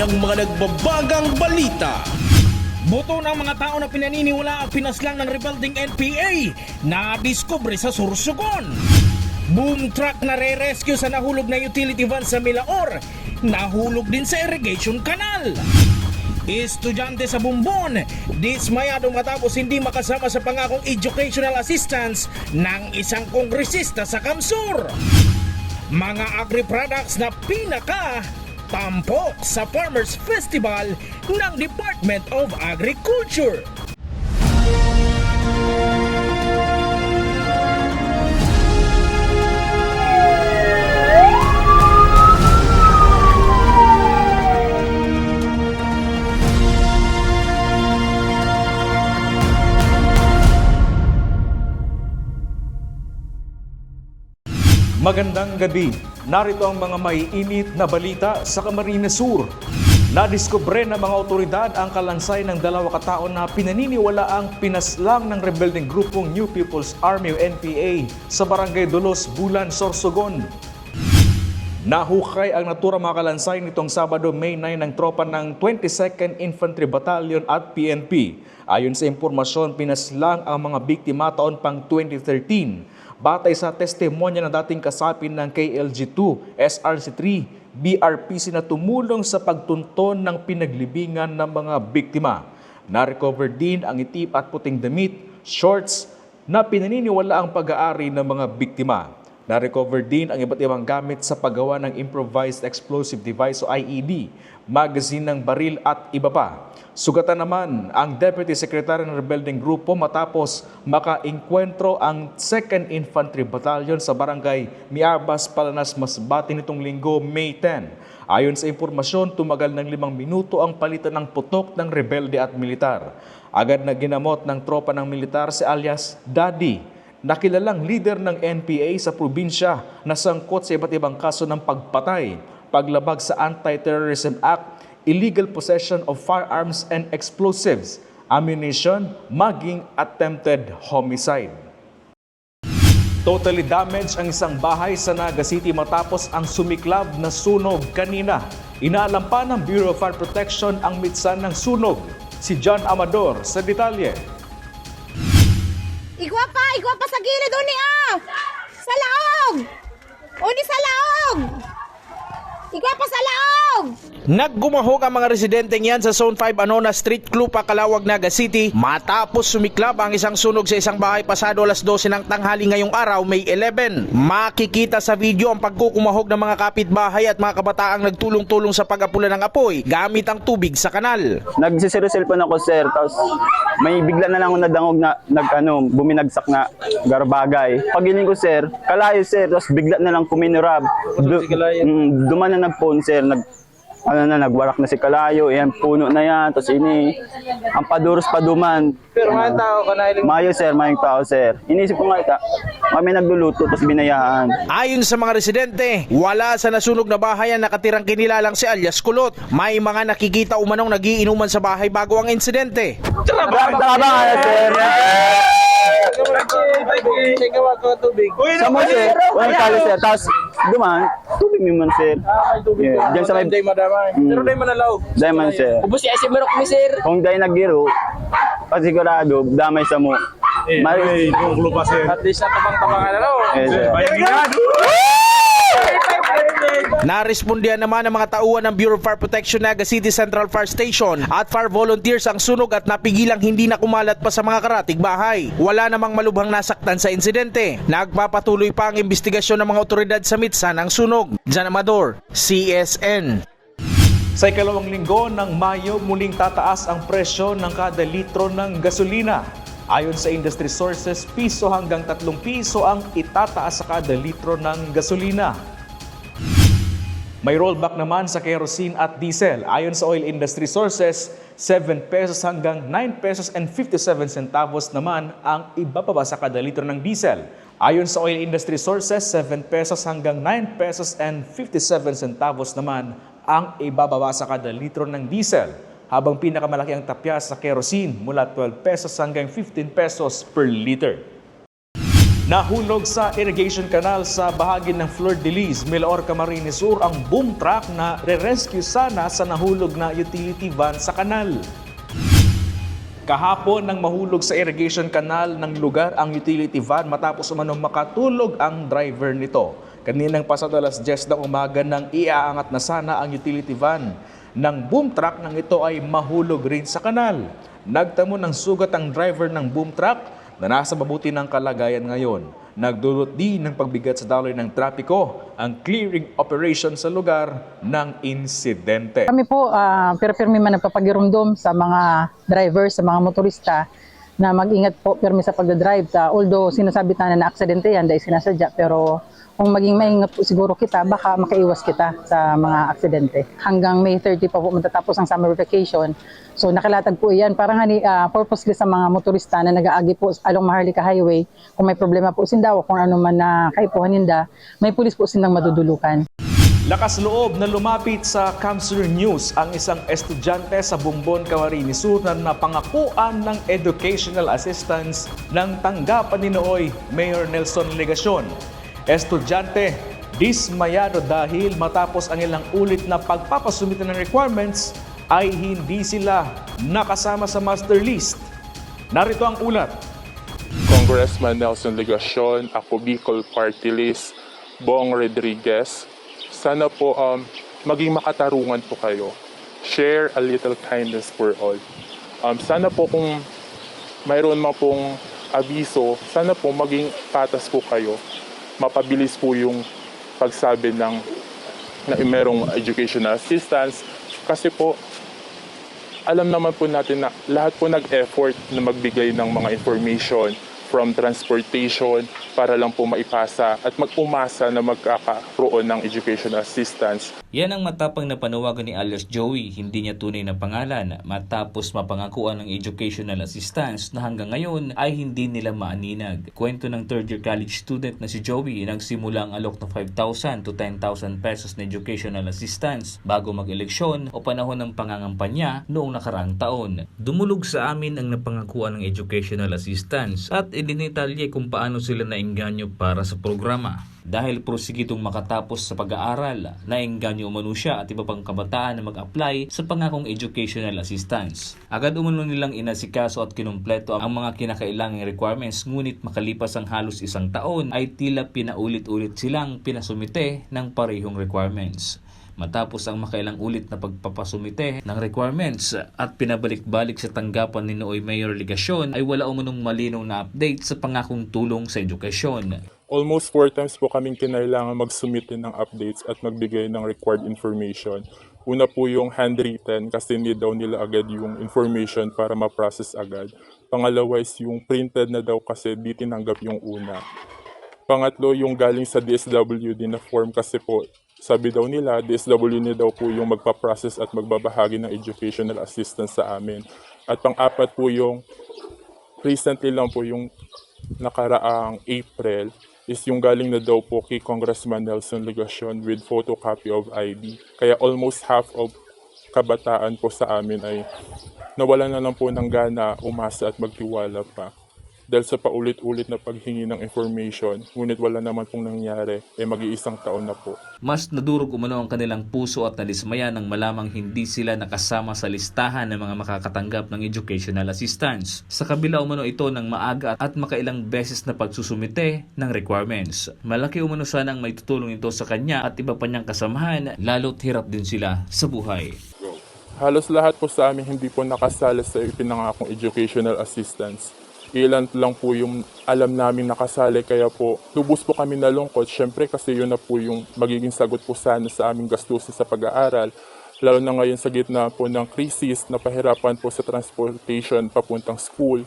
ng mga nagbabagang balita. Buto ng mga tao na pinaniniwala ang pinaslang ng rebuilding NPA na diskubre sa Sorsogon. Boom truck na re-rescue sa nahulog na utility van sa Milaor, nahulog din sa irrigation canal. Estudyante sa Bumbon, dismayado matapos hindi makasama sa pangakong educational assistance ng isang kongresista sa Kamsur. Mga agri-products na tampok sa Farmers Festival ng Department of Agriculture. Magandang gabi. Narito ang mga maiinit na balita sa Camarines Sur. Nadiskubre ng mga otoridad ang kalansay ng 2 katao na pinaniniwala ang pinaslang ng rebelding grupong New People's Army o NPA sa Barangay Dolos, Bulan, Sorsogon. Nahukay ang naturang mga kalansay nitong Sabado, May 9 ng tropa ng 22nd Infantry Battalion at PNP. Ayon sa impormasyon, pinaslang ang mga biktima taon pang 2013. Batay sa testimonya ng dating kasapin ng KLG-2, SRC-3, BRPC na tumulong sa pagtunton ng pinaglibingan ng mga biktima. Na-recover din ang itim at puting damit, shorts, na pinaniniwala ang pag-aari ng mga biktima. Na-recover din ang iba't ibang gamit sa paggawa ng improvised explosive device o IED, magazine ng baril at iba pa. Sugatan naman ang Deputy Secretary ng rebelding grupo matapos maka-engkwentro ang 2nd Infantry Battalion sa Barangay Miarbas, Palanas, Masbate nitong Linggo, May 10. Ayon sa impormasyon, tumagal ng 5 minuto ang palitan ng putok ng rebelde at militar. Agad na ginamot ng tropa ng militar si alias Daddy, nakilalang leader ng NPA sa probinsya na sangkot sa iba't ibang kaso ng pagpatay, paglabag sa Anti-Terrorism Act, illegal possession of firearms and explosives, ammunition, maging attempted homicide. Totally damaged ang isang bahay sa Naga City matapos ang sumiklab na sunog kanina. Inaalam pa ng Bureau of Fire Protection ang mitsan ng sunog. Si John Amador sa detalye. Igwa pa sa gilid, uni sa laog! Uni sa laog! Igwa pa sa laog! Naggumahog ang mga residenteng yan sa Zone 5 Anona Street, Clupa, Calawag, Naga City matapos sumiklab ang isang sunog sa isang bahay pasado alas 12 ng tanghali ngayong araw, May 11. Makikita sa video ang pagkukumahog ng mga kapitbahay at mga kabataang nagtulong-tulong sa pag-apula ng apoy gamit ang tubig sa kanal. Nagsisireselfon ako, sir, tapos may bigla na lang ako nadangog na buminagsak na garbagay. Pagiling ko, sir, kalayo, sir, tapos bigla na lang kuminurab. Duman na nag-phone, sir, nagwarak na si Kalayo, yan, puno na yan, tapos ang paduros paduman. Pero mayang tao ka na iling... Mayo, sir, mayang tao, sir. Inisip ko nga kami nagluluto, tapos binayaan. Ayon sa mga residente, wala sa nasunog na bahay ang nakatirang kinilalang si alias Kulot. May mga nakikita umanong nagiinuman sa bahay bago ang insidente. Tara, sir. Sa mo, sir, walang tali, sir. Tapos, duman, tubig naman, sir. Diyan sa may... Pero dahil manalaw. Diamond, sir. Ubus si Asim Merok ni sir. Kung dahil naggiro, pasigurado, damay sa mo. At least na tabang-tabangan na raw. Sir. Narespondihan naman ng mga tauhan ng Bureau of Fire Protection Naga City Central Fire Station at fire volunteers ang sunog at napigilang hindi na kumalat pa sa mga karatig bahay. Wala namang malubhang nasaktan sa insidente. Nagpapatuloy pa ang investigasyon ng mga otoridad sa mitsan ng sunog. John Amador, CSN. Sa ikalawang linggo ng Mayo, muling tataas ang presyo ng kada litro ng gasolina. Ayon sa industry sources, piso hanggang 3 piso ang itataas sa kada litro ng gasolina. May rollback naman sa kerosene at diesel. Ayon sa oil industry sources, 7 pesos hanggang 9 pesos and 57 centavos naman ang ibababa sa kada litro ng diesel. Ayon sa oil industry sources, 7 pesos hanggang 9 pesos and 57 centavos naman ang ibababa sa kada litro ng diesel. Habang pinakamalaki ang tapyas sa kerosene mula 12 pesos hanggang 15 pesos per liter. Nahulog sa irrigation canal sa bahagi ng Flor de Lis, Milaor, Camarines Sur ang boom truck na re-rescue sana sa nahulog na utility van sa kanal. Kahapon nang mahulog sa irrigation canal ng lugar ang utility van matapos umanong makatulog ang driver nito. Kaninang pasado alas 10 ng umaga nang iaangat na sana ang utility van ng boom truck nang ito ay mahulog rin sa kanal. Nagtamo ng sugat ang driver ng boom truck na nasa mabuti ng kalagayan ngayon. Nagdulot din ng pagbigat sa daloy ng trapiko ang clearing operation sa lugar ng insidente. Kami po, pirmi man nagpapagirumdum sa mga drivers, sa mga motorista na mag-ingat po pirmi sa pagdadrive. Although sinasabi tayo na aksidente yan dahil sinasadya, pero kung maging maingat po siguro kita, baka makaiwas kita sa mga aksidente. Hanggang May 30 pa po matatapos ang summer vacation. So nakalatag po iyan para nga purposely sa mga motorista na nag-aagi po along Maharlika Highway. Kung may problema po sindaw, kung ano man na kaipuhan ninda, may pulis po silang madudulukan. Lakas loob na lumapit sa Kamsur News ang isang estudyante sa Bumbon, Camarines Sur na napangakuan ng educational assistance ng tanggapan ni Nooy Mayor Nelson Legacion. Estudyante, dismayado dahil matapos ang ilang ulit na pagpapasumite ng requirements ay hindi sila nakasama sa master list. Narito ang ulat. Congressman Nelson Legacion, ako Bicol Party List, Bong Rodriguez. Sana po maging makatarungan po kayo. Share a little kindness for all. Sana po kung mayroon mga pong abiso, sana po maging patas po kayo. Mapabilis po yung pagsabi na merong educational assistance. Kasi po, alam naman po natin na lahat po nag-effort na magbigay ng mga information from transportation para lang po maipasa at mag-umasa na magkakaroon ng educational assistance. Yan ang matapang na panawagan ni alias Joey, hindi niya tunay na pangalan, matapos mapangakuan ng educational assistance na hanggang ngayon ay hindi nila maaninag. Kwento ng third year college student na si Joey, nagsimula ang alok ng 5,000 to 10,000 pesos na educational assistance bago mag-eleksyon o panahon ng pangangampanya noong nakaraang taon. Dumulog sa amin ang napangakuan ng educational assistance at idinitalye kung paano sila naengganyo para sa programa. Dahil prosigitong makatapos sa pag-aaral, naengganyo umano siya at iba pang kabataan na mag-apply sa pangakong educational assistance. Agad umano nilang inasikaso at kinumpleto ang mga kinakailangang requirements, ngunit makalipas ang halos isang taon ay tila pinaulit-ulit silang pinasumite ng parehong requirements. Matapos ang makailang ulit na pagpapasumite ng requirements at pinabalik-balik sa tanggapan ni Nooy Mayor Legacion ay wala umanong malinaw na update sa pangakong tulong sa edukasyon. Almost 4 times po kaming kinailangan mag-submit ng updates at magbigay ng required information. Una po yung handwritten kasi hindi daw nila agad yung information para ma-process agad. Pangalawa is yung printed na daw kasi di tinanggap yung una. Pangatlo yung galing sa DSWD na form kasi po sabi daw nila DSWD daw po yung magpa-process at magbabahagi ng educational assistance sa amin. At pang-apat po yung recently lang po yung nakaraang April is yung galing na daw po kay Congressman Nelson Legacion with photocopy of ID. Kaya almost half of kabataan po sa amin ay nawalan na lang po ng gana, umasa at magtiwala pa. Dahil sa paulit-ulit na paghingi ng information, ngunit wala naman pong nangyari, mag-iisang taon na po. Mas nadurog umano ang kanilang puso at nadismaya nang malamang hindi sila nakasama sa listahan ng mga makakatanggap ng educational assistance. Sa kabila umano ito ng maaga at makailang beses na pagsusumite ng requirements. Malaki umano sana ang may tutulong ito sa kanya at iba pa niyang kasamahan, lalo't hirap din sila sa buhay. Halos lahat po sa amin hindi po nakasala sa ipinangakong educational assistance. Ilan lang po yung alam namin nakasali, kaya po lubos po kami nalungkot. Siyempre kasi yun na po yung magiging sagot po sana sa aming gastusin sa pag-aaral. Lalo na ngayon sa gitna po ng krisis, napahirapan po sa transportation papuntang school.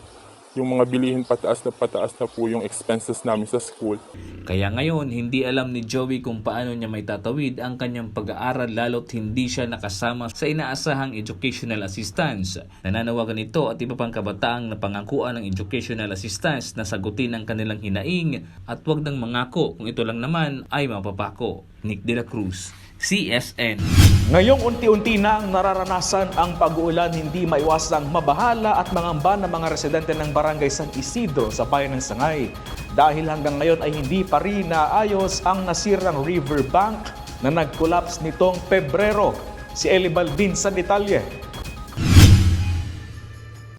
Yung mga bilihin pataas na po yung expenses namin sa school. Kaya ngayon, hindi alam ni Joey kung paano niya may tatawid ang kanyang pag-aaral lalo't hindi siya nakasama sa inaasahang educational assistance. Nananawagan ito at iba pang kabataang napangakuan ng educational assistance na sagutin ang kanilang hinaing at wag nang mangako kung ito lang naman ay mapapako. Nick De La Cruz, CSN. Ngayong unti-unti na ang nararanasan ang pag-uulan, hindi maiwasang mabahala at mangamba ng mga residente ng Barangay San Isidro sa bayan ng Sangay. dahil hanggang ngayon ay hindi pa rin naayos ang nasirang riverbank na nag-collapse nitong Pebrero. Si Eli Balbin sa detalye.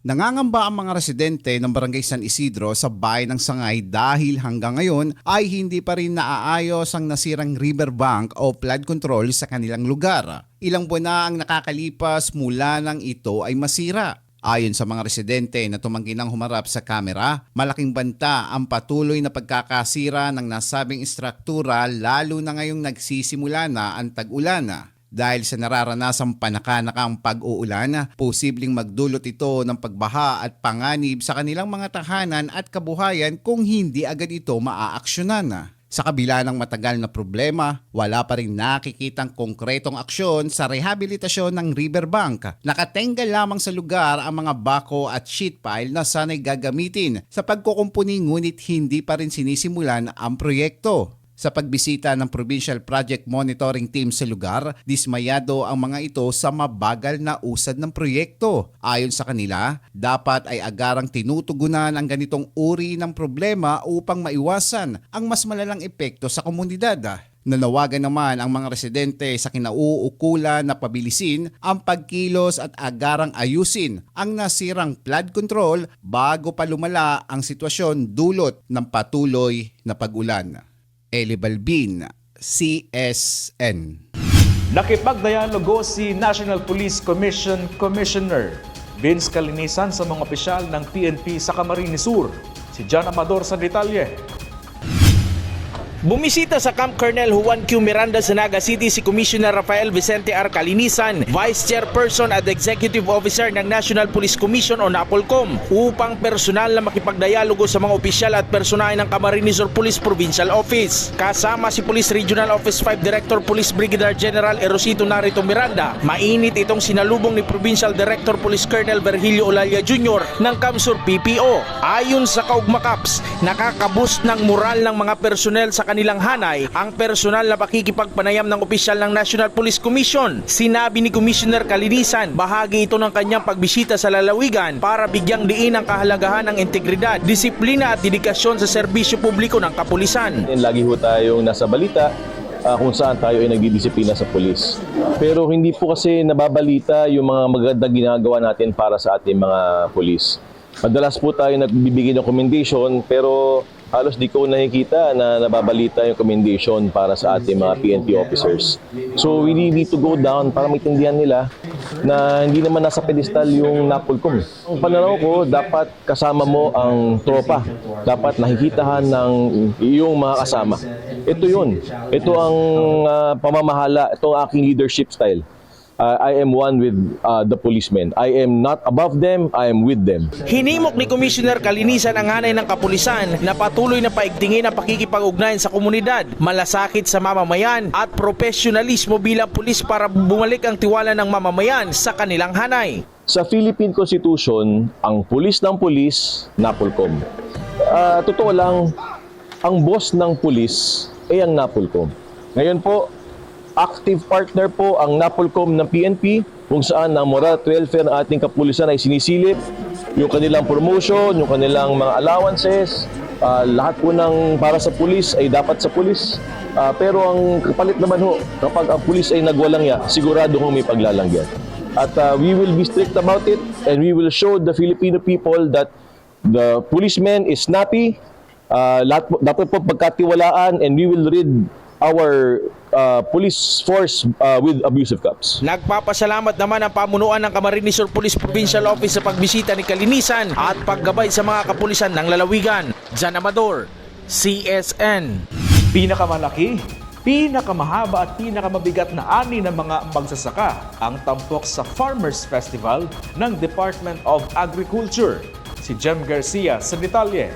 Nangangamba ang mga residente ng Barangay San Isidro sa Bayan ng Sangay dahil hanggang ngayon ay hindi pa rin naaayos ang nasirang riverbank o flood control sa kanilang lugar. Ilang buwan na ang nakakalipas mula nang ito ay masira. Ayon sa mga residente na tumanggi ng humarap sa kamera, malaking banta ang patuloy na pagkakasira ng nasabing istruktura lalo na ngayong nagsisimula na ang tag-ulan. Dahil sa nararanasang panakanakang pag-uulan, posibleng magdulot ito ng pagbaha at panganib sa kanilang mga tahanan at kabuhayan kung hindi agad ito maaaksyonan. Sa kabila ng matagal na problema, wala pa rin nakikitang konkretong aksyon sa rehabilitasyon ng riverbank. Nakatenggal lamang sa lugar ang mga bako at sheet pile na sana'y gagamitin sa pagkukumpuni ngunit hindi pa rin sinisimulan ang proyekto. Sa pagbisita ng Provincial Project Monitoring Team sa lugar, dismayado ang mga ito sa mabagal na usad ng proyekto. Ayon sa kanila, dapat ay agarang tinutugunan ang ganitong uri ng problema upang maiwasan ang mas malalang epekto sa komunidad. Nanawagan naman ang mga residente sa kinauukulan na pabilisin ang pagkilos at agarang ayusin ang nasirang flood control bago pa lumala ang sitwasyon dulot ng patuloy na pag-ulan. Eli Balbin, CSN. Nakipagdialogo si National Police Commission Commissioner Vince Calinisan sa mga opisyal ng PNP sa Camarines Sur. Si John Amador sa detalye. Bumisita sa Camp Colonel Juan Q. Miranda sa Naga City si Commissioner Rafael Vicente R. Calinisan, Vice Chairperson at Executive Officer ng National Police Commission o NAPOLCOM upang personal na makipagdialogo sa mga opisyal at personahe ng Camarines Sur Police Provincial Office. Kasama si Police Regional Office 5 Director Police Brigadier General Erosito Narito Miranda, mainit itong sinalubong ni Provincial Director Police Colonel Virgilio Olalia Jr. ng Camsur PPO. Ayon sa Kaugmakaps, nakakaboost ng moral ng mga personel sa kanilang hanay ang personal na pakikipagpanayam ng opisyal ng National Police Commission. Sinabi ni Commissioner Calinisan, bahagi ito ng kanyang pagbisita sa lalawigan para bigyang diin ang kahalagahan ng integridad, disiplina at dedikasyon sa serbisyo publiko ng kapulisan. Lagi ho tayong nasa balita kung saan tayo ay nagdidisiplina sa pulis. Pero hindi po kasi nababalita yung mga magandang ginagawa natin para sa ating mga pulis. Madalas po tayo nagbibigay ng commendation pero halos di ko nakikita na nababalita yung commendation para sa ating mga PNP officers. So we need to go down para maintindihan nila na hindi naman nasa pedestal yung NAPOLCOM. Ang pananaw ko, dapat kasama mo ang tropa. Dapat nakikitahan ng iyong mga kasama. Ito yun. Ito ang pamamahala. Ito ang aking leadership style. I am one with the policemen. I am not above them, I am with them. Hinimok ni Commissioner Calinisan ang hanay ng kapulisan na patuloy na paigtingin ang pakikipag-ugnayan sa komunidad, malasakit sa mamamayan at profesionalismo bilang pulis para bumalik ang tiwala ng mamamayan sa kanilang hanay. Sa Philippine Constitution, ang pulis ng pulis, NAPOLCOM. Totoo lang, ang boss ng pulis ay ang NAPOLCOM. Ngayon po, active partner po ang NAPOLCOM ng PNP kung saan ang moral at welfare ng ating kapulisan ay sinisilip, yung kanilang promotion, yung kanilang mga allowances, lahat po ng para sa pulis ay dapat sa pulis. Pero ang kapalit naman ho, kapag ang pulis ay nagwalangya, sigurado kong may paglalangyan. At we will be strict about it and we will show the Filipino people that the policeman is snappy, dapat po pagkatiwalaan, and we will rid our police force with abusive cops. Nagpapasalamat naman ang pamunuan ng Camarines Sur Police Provincial Office sa pagbisita ni Calinisan at paggabay sa mga kapulisan ng lalawigan. Jan Amador, CSN. Pinakamalaki, pinakamahaba at pinakamabigat na ani ng mga magsasaka ang tampok sa Farmers Festival ng Department of Agriculture. Si Jem Garcia sa detalye.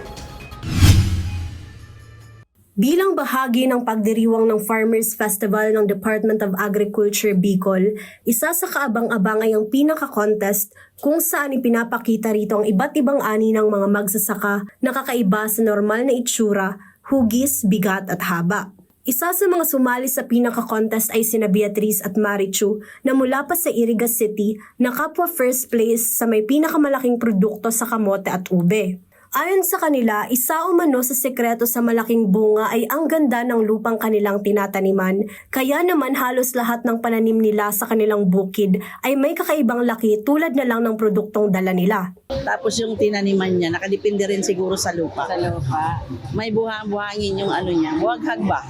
Bilang bahagi ng pagdiriwang ng Farmers Festival ng Department of Agriculture Bicol, isa sa kaabang-abang ay ang pinaka-contest kung saan ipinapakita rito ang iba't ibang ani ng mga magsasaka na kakaiba sa normal na itsura, hugis, bigat at haba. Isa sa mga sumali sa pinaka-contest ay sina Beatriz at Marichu na mula pa sa Irigas City na kapwa first place sa may pinakamalaking produkto sa kamote at ube. Ayon sa kanila, isa umano sa sekreto sa malaking bunga ay ang ganda ng lupang kanilang tinataniman. Kaya naman halos lahat ng pananim nila sa kanilang bukid ay may kakaibang laki tulad na lang ng produktong dala nila. Tapos yung tinaniman niya, nakadepende rin siguro sa lupa. Sa lupa. May buhangin yung ano niya, buhaghag ba?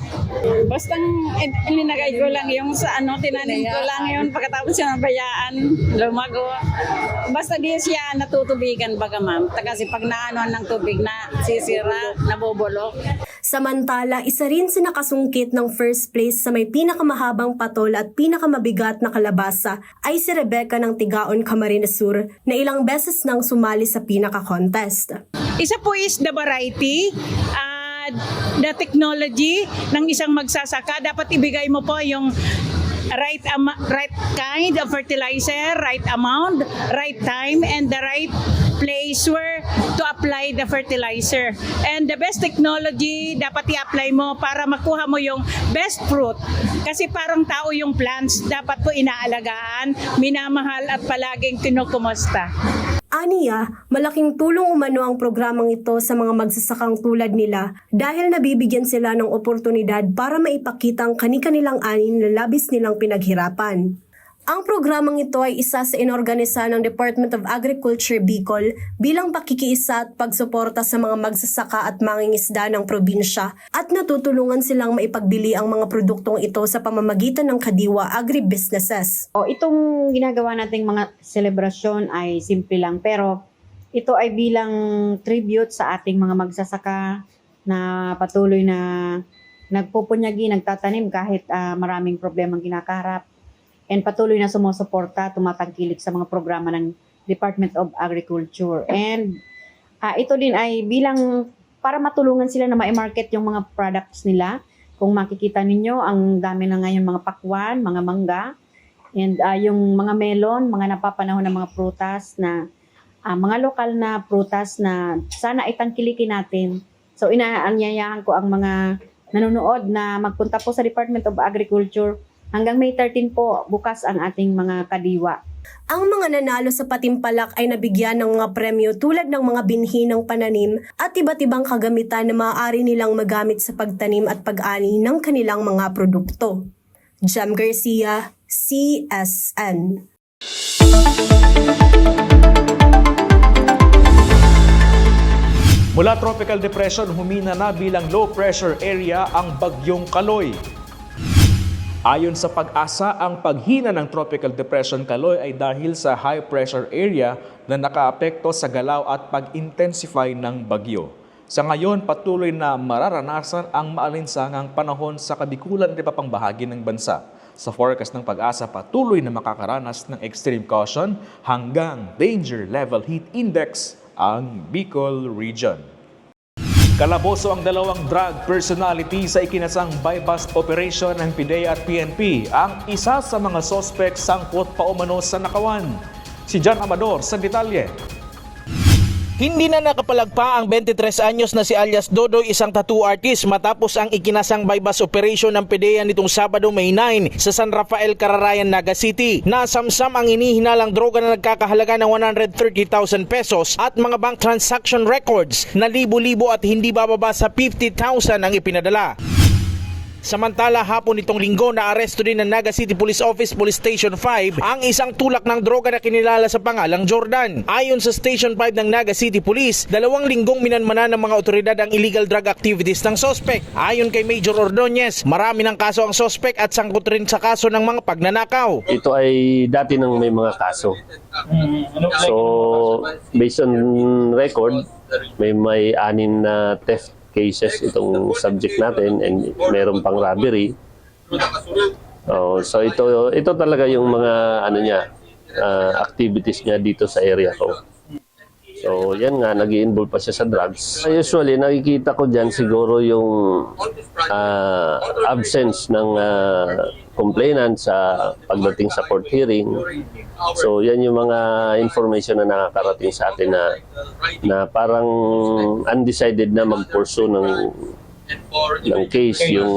Basta ilinagay ko lang yung sa tinanim ko lang yun pagkatapos yung nabayaan, lumago. Basta di siya natutubigan baga ma'am. Kasi pag naanoan ng tubig na sisira, nabubulok. Samantala, isa rin sa nakasungkit ng first place sa may pinakamahabang patol at pinakamabigat na kalabasa ay si Rebecca ng Tigaon, Camarines Sur na ilang beses nang sumali sa pinaka-contest. Isa po is the variety, the technology ng isang magsasaka. Dapat ibigay mo po yung right kind of fertilizer, right amount, right time, and the right place where to apply the fertilizer. And the best technology dapat i-apply mo para makuha mo yung best fruit. Kasi parang tao yung plants, dapat po inaalagaan, minamahal at palaging kinukumusta. Aniya, malaking tulong umano ang programang ito sa mga magsasakang tulad nila dahil nabibigyan sila ng oportunidad para maipakita ang kani-kanilang anin na labis nilang pinaghirapan. Ang programang ito ay isa sa inorganisa ng Department of Agriculture Bicol bilang pakikiisa at pagsuporta sa mga magsasaka at mangingisda ng probinsya at natutulungan silang maipagbili ang mga produktong ito sa pamamagitan ng Kadiwa Agribusinesses. Itong ginagawa nating mga selebrasyon ay simple lang pero ito ay bilang tribute sa ating mga magsasaka na patuloy na nagpupunyagi, nagtatanim kahit maraming problemang kinakaharap. And patuloy na sumusuporta, tumatangkilik sa mga programa ng Department of Agriculture. And ito din ay bilang para matulungan sila na ma-market yung mga products nila. Kung makikita ninyo, ang dami na ngayon mga pakwan, mga mangga, and yung mga melon, mga napapanahon ng mga prutas na mga lokal na prutas na sana itangkilikin natin. So inaanyayahan ko ang mga nanonood na magpunta po sa Department of Agriculture. Hanggang May 13 po, bukas ang ating mga kadiwa. Ang mga nanalo sa patimpalak ay nabigyan ng mga premyo tulad ng mga binhi ng pananim at iba't ibang kagamitan na maaari nilang magamit sa pagtanim at pag-ani ng kanilang mga produkto. Jam Garcia, CSN. Mula tropical depression, humina na bilang low pressure area ang bagyong Kaloy. Ayon sa Pag-asa, ang paghina ng Tropical Depression Kaloy ay dahil sa high pressure area na nakaapekto sa galaw at pag-intensify ng bagyo. Sa ngayon, patuloy na mararanasan ang maalinsangang panahon sa kabikulan at iba pang bahagi ng bansa. Sa forecast ng Pag-asa, patuloy na makakaranas ng extreme caution hanggang danger level heat index ang Bicol region. Kalaboso ang dalawang drug personality sa ikinasang buy-bust operation ng PIDEA at PNP. Ang isa sa mga sospek sangkot paumano sa nakawan. Si John Amador sa detalye. Hindi na nakapalagpa ang 23 anyos na si alias Dodoy, isang tattoo artist matapos ang ikinasang buy-bust operation ng PIDEA nitong Sabado, May 9 sa San Rafael, Cararayan, Naga City. Nasamsam ang inihinalang droga na nagkakahalaga ng 130,000 pesos at mga bank transaction records na libo-libo at hindi bababa sa 50,000 ang ipinadala. Samantala, hapon nitong linggo na aresto din ng Naga City Police Office Police Station 5 ang isang tulak ng droga na kinilala sa pangalang Jordan. Ayon sa Station 5 ng Naga City Police, 2 linggong minanmana ng mga otoridad ang illegal drug activities ng sospek. Ayon kay Major Ordonez, marami ng kaso ang sospek at sangkot rin sa kaso ng mga pagnanakaw. Ito ay dati nang may mga kaso. So, based on record, may 6 na theft cases itong subject natin and meron pang robbery. So ito talaga yung mga activities niya dito sa area ko. So yan nga, nag-i-involve pa siya sa drugs. Usually nakikita ko diyan siguro yung absence ng complainant sa pagdating sa court hearing. So yan yung mga information na nakakarating sa atin na parang undecided na mag-pursue ng case yung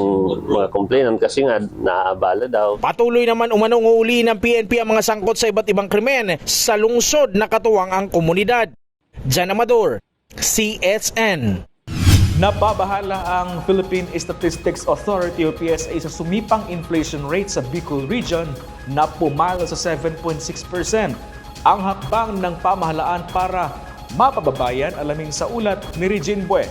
mga complainant kasi nga naaabala daw. Patuloy naman umanong uuli ng PNP ang mga sangkot sa iba't ibang krimen sa lungsod na katuwang ang komunidad. Jan Amador, CSN. Nababahala ang Philippine Statistics Authority o PSA sa sumipang inflation rate sa Bicol Region na pumalo sa 7.6%. Ang hakbang ng pamahalaan para mapababayan, alamin sa ulat ni Regine Bue.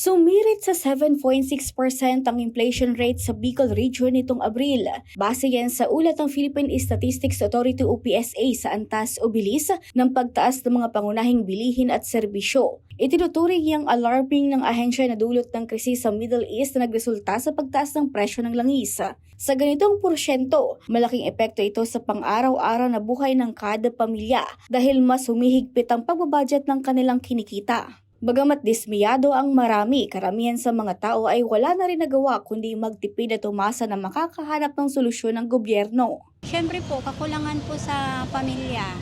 Sumirit sa 7.6% ang inflation rate sa Bicol Region nitong Abril. Base yan sa ulat ng Philippine Statistics Authority o PSA sa antas o bilis ng pagtaas ng mga pangunahing bilihin at serbisyo. Itinuturing yung alarming ng ahensya na dulot ng krisis sa Middle East na nagresulta sa pagtaas ng presyo ng langis. Sa ganitong porsyento, malaking epekto ito sa pang-araw-araw na buhay ng kada pamilya dahil mas humihigpit ang pagbabudget ng kanilang kinikita. Bagamat dismiyado ang marami, karamihan sa mga tao ay wala na rin nagawa kundi magtipid at umasa na makakahanap ng solusyon ng gobyerno. Siyempre po, kakulangan po sa pamilya.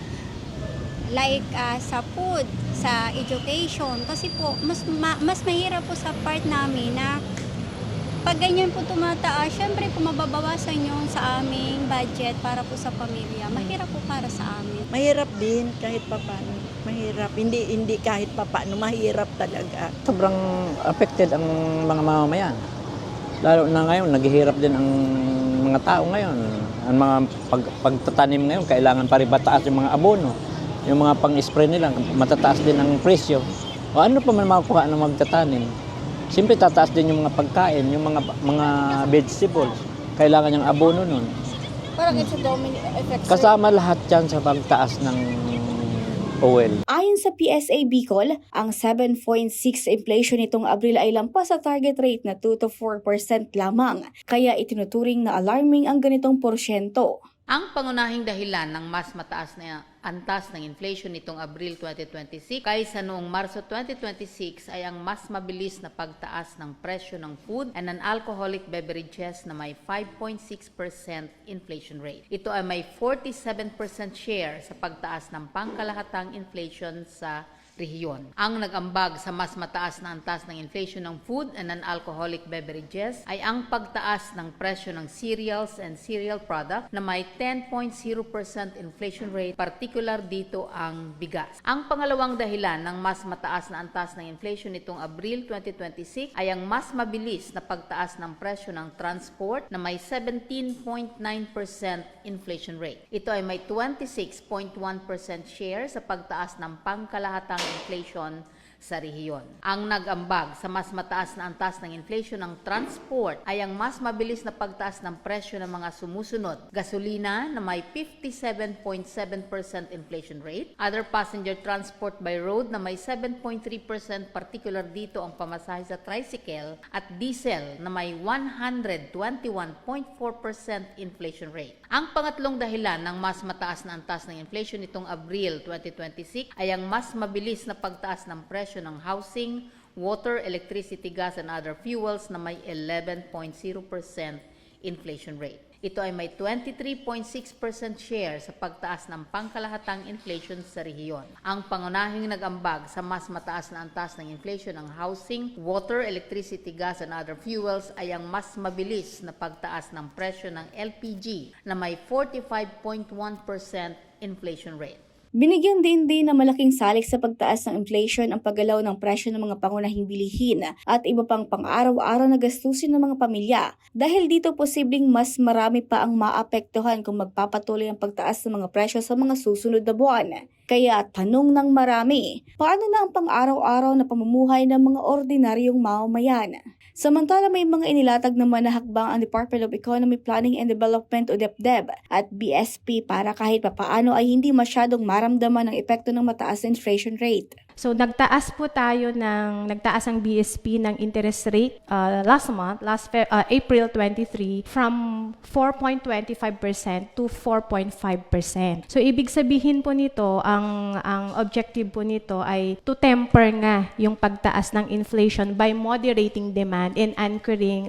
Like sa food, sa education. Kasi po, mas mahirap po sa part namin na pag ganyan po tumataas, syempre po mababawasan yung sa aming budget para po sa pamilya. Mahirap po para sa amin. Mahirap din kahit papaano. Mahirap. Hindi kahit papaano. Mahirap talaga. Sobrang affected ang mga mamamayan. Lalo na ngayon, naghihirap din ang mga tao ngayon. Ang mga pagtatanim ngayon, kailangan pa rin mataas yung mga abono. Yung mga pang-spray nila, matataas din ang presyo. O ano pa man makukuha ng magtatanim? Siyempre tataas din yung mga pagkain, yung mga vegetables. Kailangan yung abono nun. Parang it's a domino effect. Kasama lahat yan sa pagtaas ng oil. Ayon sa PSA Bicol, ang 7.6 inflation nitong Abril ay lampas sa target rate na 2 to 4% lamang. Kaya itinuturing na alarming ang ganitong porsyento. Ang pangunahing dahilan ng mas mataas na antas ng inflation nitong Abril 2026 kaysa noong Marso 2026 ay ang mas mabilis na pagtaas ng presyo ng food and non-alcoholic beverages na may 5.6% inflation rate. Ito ay may 47% share sa pagtaas ng pangkalahatang inflation sa rehiyon. Ang nag-ambag sa mas mataas na antas ng inflation ng food and non-alcoholic beverages ay ang pagtaas ng presyo ng cereals and cereal product na may 10.0% inflation rate, particular dito ang bigas. Ang pangalawang dahilan ng mas mataas na antas ng inflation nitong Abril 2026 ay ang mas mabilis na pagtaas ng presyo ng transport na may 17.9% inflation rate. Ito ay may 26.1% share sa pagtaas ng pangkalahatang inflation sa rehiyon. Ang nag-ambag sa mas mataas na antas ng inflation ng transport ay ang mas mabilis na pagtaas ng presyo ng mga sumusunod. Gasolina na may 57.7% inflation rate, other passenger transport by road na may 7.3%, particular dito ang pamasahe sa tricycle, at diesel na may 121.4% inflation rate. Ang pangatlong dahilan ng mas mataas na antas ng inflation nitong Abril 2026 ay ang mas mabilis na pagtaas ng presyo ng housing, water, electricity, gas, and other fuels na may 11.0% inflation rate. Ito ay may 23.6% share sa pagtaas ng pangkalahatang inflation sa rehiyon. Ang pangunahing nag-ambag sa mas mataas na antas ng inflation ng housing, water, electricity, gas, and other fuels ay ang mas mabilis na pagtaas ng presyo ng LPG na may 45.1% inflation rate. Binigyan din na malaking salik sa pagtaas ng inflation ang paggalaw ng presyo ng mga pangunahing bilihin at iba pang pang-araw-araw na gastusin ng mga pamilya. Dahil dito posibleng mas marami pa ang maapektuhan kung magpapatuloy ang pagtaas ng mga presyo sa mga susunod na buwan. Kaya tanong ng marami, paano na ang pang-araw-araw na pamumuhay ng mga ordinaryong mamamayan? Samantala may mga inilatag naman na hakbang ang Department of Economy, Planning and Development o DepDep at BSP para kahit papaano ay hindi masyadong maramdaman ang epekto ng mataas na inflation rate. So nagtaas ang BSP ng interest rate April 23 from 4.25% to 4.5%. So ibig sabihin po nito, ang objective po nito ay to temper nga yung pagtaas ng inflation by moderating demand and anchoring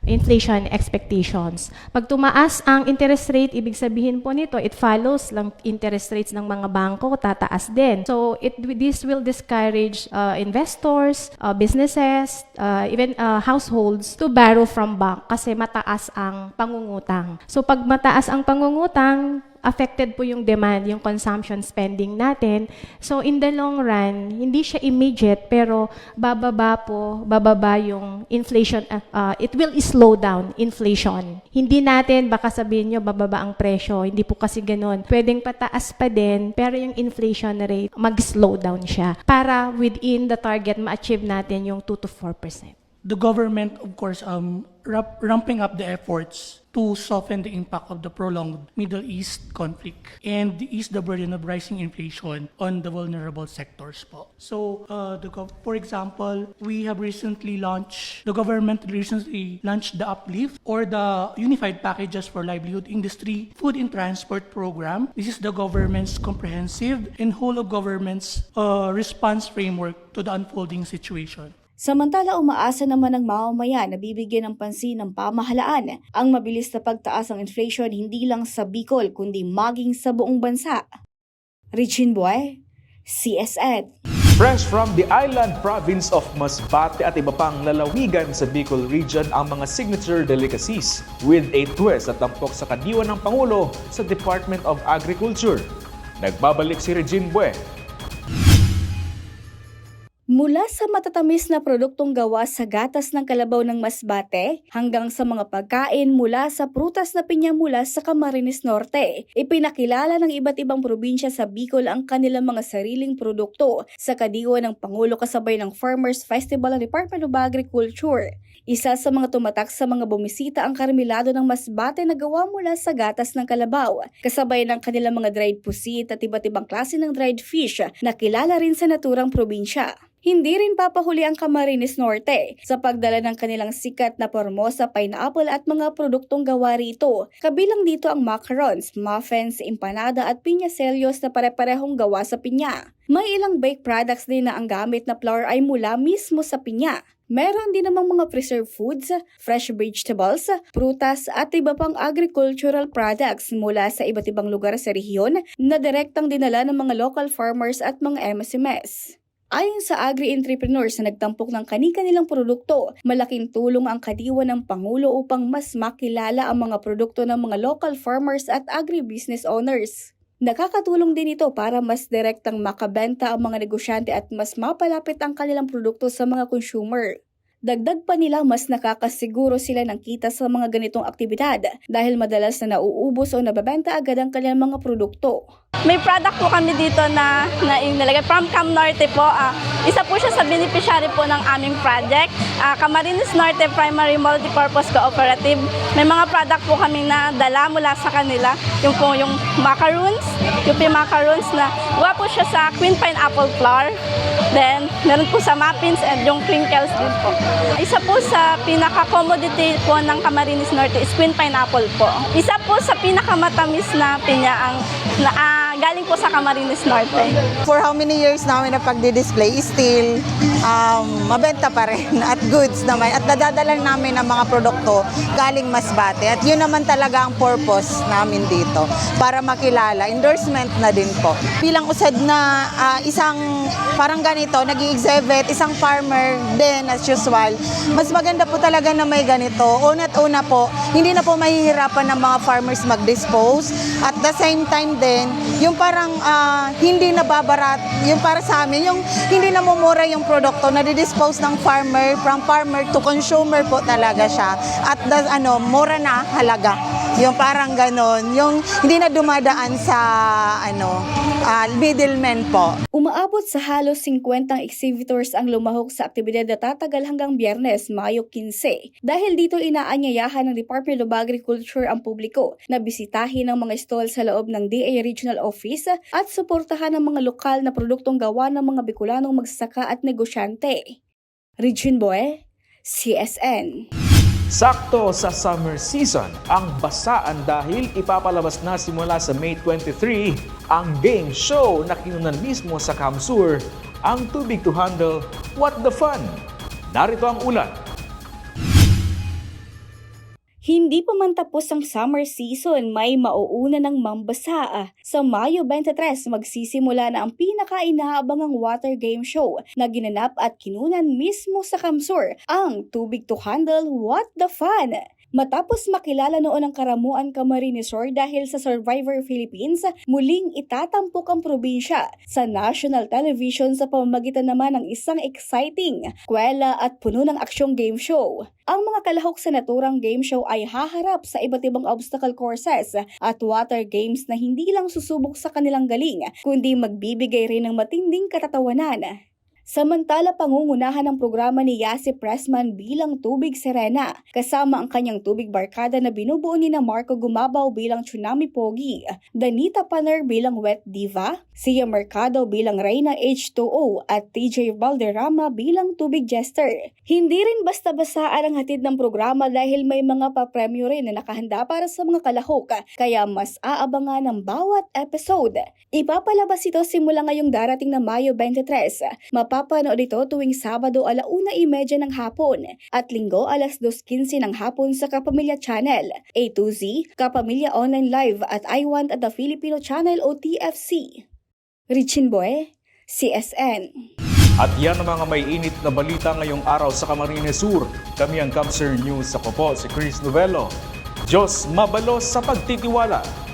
inflation expectations. Pag tumaas ang interest rate, ibig sabihin po nito, it follows lang interest rates ng mga bangko, tataas din. So this will discourage investors, businesses, even households to borrow from bank kasi mataas ang pangungutang. So pag mataas ang pangungutang, affected po yung demand, yung consumption spending natin. So in the long run, hindi siya immediate pero bababa yung inflation, it will slow down inflation. Hindi natin baka sabihin nyo bababa ang presyo, hindi po kasi ganun. Pwedeng pataas pa din pero yung inflation rate mag-slow down siya para within the target ma-achieve natin yung 2 to 4%. The government, of course, ramping up the efforts to soften the impact of the prolonged Middle East conflict and ease the burden of rising inflation on the vulnerable sectors po. So, for example, the government recently launched the Uplift or the Unified Packages for Livelihood Industry Food and Transport Program. This is the government's comprehensive and whole of government's response framework to the unfolding situation. Samantala, umaasa naman ng mamamayan na bibigyan ng pansin ng pamahalaan ang mabilis na pagtaas ng inflation hindi lang sa Bicol kundi maging sa buong bansa. Richin Boy, CSN. Fresh from the island province of Masbate at iba pang lalawigan sa Bicol region ang mga signature delicacies with a twist at tampok sa kadiwa ng Pangulo sa Department of Agriculture. Nagbabalik si Regine Bue. Mula sa matatamis na produktong gawa sa gatas ng kalabaw ng Masbate hanggang sa mga pagkain mula sa prutas na pinya mula sa Camarines Norte, ipinakilala ng iba't ibang probinsya sa Bicol ang kanilang mga sariling produkto sa kadiwa ng Pangulo kasabay ng Farmers Festival ng Department of Agriculture. Isa sa mga tumatak sa mga bumisita ang karmelado ng Masbate na gawa mula sa gatas ng kalabaw, kasabay ng kanilang mga dried pusit at iba't ibang klase ng dried fish na kilala rin sa naturang probinsya. Hindi rin papahuli ang Camarines Norte sa pagdala ng kanilang sikat na Formosa pineapple at mga produktong gawa rito. Kabilang dito ang macarons, muffins, empanada at piña-sellos na pare-parehong gawa sa pinya. May ilang baked products din na ang gamit na flour ay mula mismo sa pinya. Meron din namang mga preserved foods, fresh vegetables, prutas at iba pang agricultural products mula sa iba't ibang lugar sa rehiyon na direktang dinala ng mga local farmers at mga MSMEs. Ayon sa agri-entrepreneurs na nagtampok ng kani-kanilang produkto, malaking tulong ang kadiwa ng Pangulo upang mas makilala ang mga produkto ng mga local farmers at agribusiness owners. Nakakatulong din ito para mas direktang makabenta ang mga negosyante at mas mapalapit ang kanilang produkto sa mga consumer. Dagdag pa nila mas nakakasiguro sila ng kita sa mga ganitong aktibidad dahil madalas na nauubos o nababenta agad ang kanilang mga produkto. May product po kami dito na inilagay from Cam Norte po. Isa po siya sa beneficiary po ng aming project. Camarines Norte Primary Multipurpose Cooperative. May mga product po kami na dala mula sa kanila. Yung macaroons, yung macaroons na gawa po siya sa queen pineapple flour. Then, meron po sa muffins and yung crinkles din po. Isa po sa pinaka-commodity po ng Camarines Norte is queen pineapple po. Isa po sa pinakamatamis na pinya ang galing po sa Camarines Norte. For how many years namin na pagdi-display, still mabenta pa rin at goods naman. At nadadala namin ang mga produkto galing Masbate. At yun naman talaga ang purpose namin dito para makilala. Endorsement na din po. Bilang usad na isang parang ganito, nag-i-exhibit, isang farmer din as usual. Mas maganda po talaga na may ganito. Una't una po, hindi na po mahihirapan ng mga farmers mag-dispose. At the same time din, yung parang hindi nababarat, yung para sa amin, yung hindi namumura yung produkto, nadidispose ng farmer, from farmer to consumer po talaga siya. At mura na halaga. Yung parang ganon, yung hindi na dumadaan sa middleman po. Umaabot sa halos 50 exhibitors ang lumahok sa aktibidad na tatagal hanggang Biyernes, Mayo 15. Dahil dito inaanyayahan ng Department of Agriculture ang publiko na bisitahin ang mga stall sa loob ng DA Regional Office at suportahan ang mga lokal na produktong gawa ng mga Bicolanong magsasaka at negosyante. Regine Boy, CSN. Sakto sa summer season ang basaan dahil ipapalabas na simula sa May 23 ang game show na kinunan mismo sa Kamsur, ang Too Big to Handle, What the Fun? Narito ang ulat. Hindi pa man tapos ang summer season, may mauuna ng mambasa. Sa Mayo 23, magsisimula na ang pinaka-inaabangang water game show na ginanap at kinunan mismo sa Kamsur, ang Too Big to Handle, What the Fun? Matapos makilala noon ang karamuan Camarines Sur dahil sa Survivor Philippines, muling itatampok ang probinsya sa national television sa pamamagitan naman ng isang exciting, kwela at puno ng aksyong game show. Ang mga kalahok sa naturang game show ay haharap sa iba't ibang obstacle courses at water games na hindi lang susubok sa kanilang galing, kundi magbibigay rin ng matinding katatawanan. Samantala, pangungunahan ng programa ni Yasi Pressman bilang Tubig Serena, kasama ang kanyang tubig barkada na binubuo ni na Marco Gumabaw bilang Tsunami Pogi, Danita Paner bilang Wet Diva, Sia Mercado bilang Reyna H2O at TJ Valderrama bilang Tubig Jester. Hindi rin basta-basaan ang hatid ng programa dahil may mga papremyo rin na nakahanda para sa mga kalahok, kaya mas aabangan ng bawat episode. Ipapalabas ito simula ngayong darating na Mayo 23. Mapapanood ito tuwing Sabado 1:30 ng hapon at Linggo 2:15 ng hapon sa Kapamilya Channel, A2Z, Kapamilya Online Live at I Want at the Filipino Channel o TFC. Richin Boy, CSN. At yan ang mga may init na balita ngayong araw sa Camarines Sur. Kami ang Capsir News. Ako po si Chris Novelo. Diyos mabalos sa pagtitiwala.